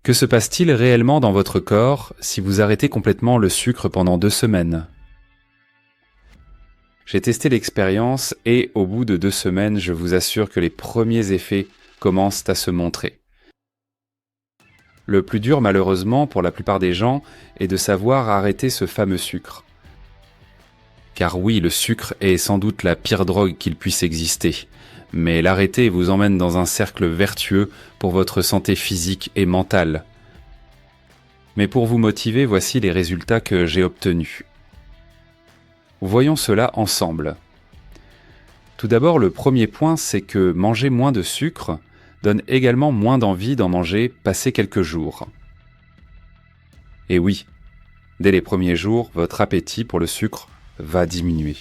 Que se passe-t-il réellement dans votre corps si vous arrêtez complètement le sucre pendant 2 semaines? J'ai testé l'expérience et au bout de 2 semaines, je vous assure que les premiers effets commencent à se montrer. Le plus dur, malheureusement, pour la plupart des gens, est de savoir arrêter ce fameux sucre. Car oui, le sucre est sans doute la pire drogue qu'il puisse exister, mais l'arrêter vous emmène dans un cercle vertueux pour votre santé physique et mentale. Mais pour vous motiver, voici les résultats que j'ai obtenus. Voyons cela ensemble. Tout d'abord, le premier point, c'est que manger moins de sucre donne également moins d'envie d'en manger passé quelques jours. Et oui, dès les premiers jours, votre appétit pour le sucre va diminuer.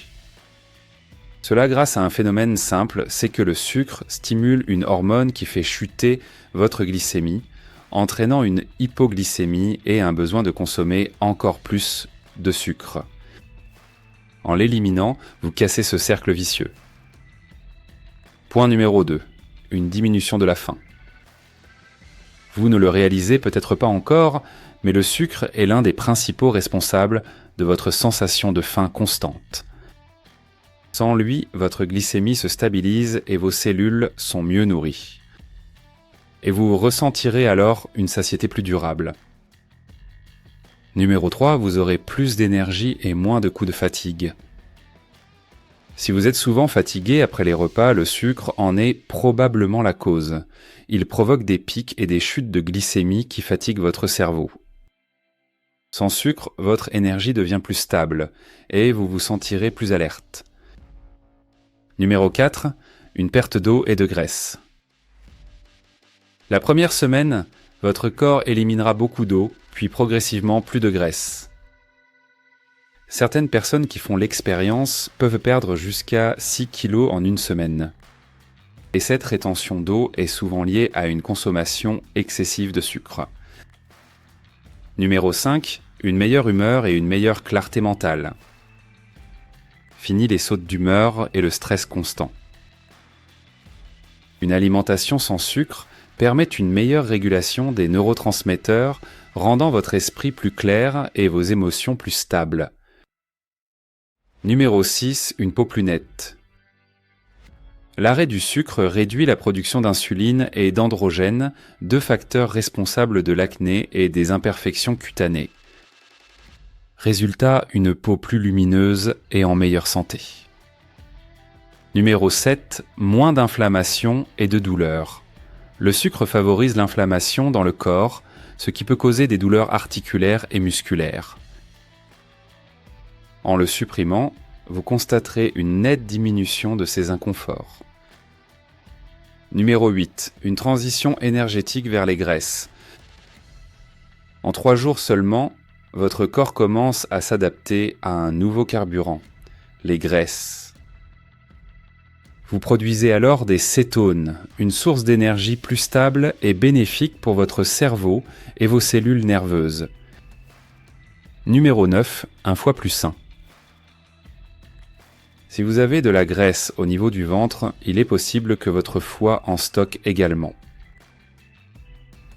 Cela grâce à un phénomène simple, c'est que le sucre stimule une hormone qui fait chuter votre glycémie, entraînant une hypoglycémie et un besoin de consommer encore plus de sucre. En l'éliminant, vous cassez ce cercle vicieux. Point numéro 2. Une diminution de la faim. Vous ne le réalisez peut-être pas encore, mais le sucre est l'un des principaux responsables de votre sensation de faim constante. Sans lui, votre glycémie se stabilise et vos cellules sont mieux nourries. Et vous ressentirez alors une satiété plus durable. Numéro 3, vous aurez plus d'énergie et moins de coups de fatigue. Si vous êtes souvent fatigué après les repas, le sucre en est probablement la cause. Il provoque des pics et des chutes de glycémie qui fatiguent votre cerveau. Sans sucre, votre énergie devient plus stable et vous vous sentirez plus alerte. Numéro 4, une perte d'eau et de graisse. La première semaine, votre corps éliminera beaucoup d'eau, puis progressivement plus de graisse. Certaines personnes qui font l'expérience peuvent perdre jusqu'à 6 kg en une semaine. Et cette rétention d'eau est souvent liée à une consommation excessive de sucre. Numéro 5, une meilleure humeur et une meilleure clarté mentale. Fini les sautes d'humeur et le stress constant. Une alimentation sans sucre permet une meilleure régulation des neurotransmetteurs, rendant votre esprit plus clair et vos émotions plus stables. Numéro 6, une peau plus nette. L'arrêt du sucre réduit la production d'insuline et d'androgènes, 2 facteurs responsables de l'acné et des imperfections cutanées. Résultat, une peau plus lumineuse et en meilleure santé. Numéro 7, moins d'inflammation et de douleur. Le sucre favorise l'inflammation dans le corps, ce qui peut causer des douleurs articulaires et musculaires. En le supprimant, vous constaterez une nette diminution de ces inconforts. Numéro 8, une transition énergétique vers les graisses. En 3 jours seulement, votre corps commence à s'adapter à un nouveau carburant, les graisses. Vous produisez alors des cétones, une source d'énergie plus stable et bénéfique pour votre cerveau et vos cellules nerveuses. Numéro 9, un foie plus sain. Si vous avez de la graisse au niveau du ventre, il est possible que votre foie en stocke également.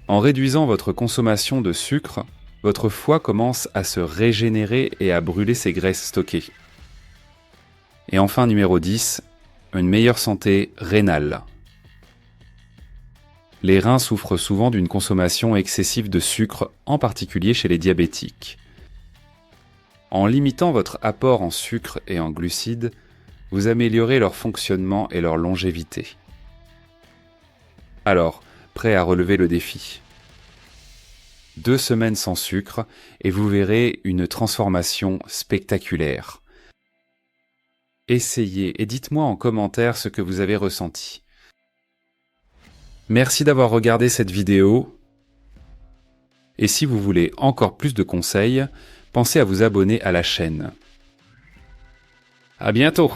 En réduisant votre consommation de sucre, votre foie commence à se régénérer et à brûler ses graisses stockées. Et enfin, numéro 10, une meilleure santé rénale. Les reins souffrent souvent d'une consommation excessive de sucre, en particulier chez les diabétiques. En limitant votre apport en sucre et en glucides, vous améliorez leur fonctionnement et leur longévité. Alors, prêt à relever le défi? 2 semaines sans sucre et vous verrez une transformation spectaculaire. Essayez et dites-moi en commentaire ce que vous avez ressenti. Merci d'avoir regardé cette vidéo. Et si vous voulez encore plus de conseils, pensez à vous abonner à la chaîne. À bientôt!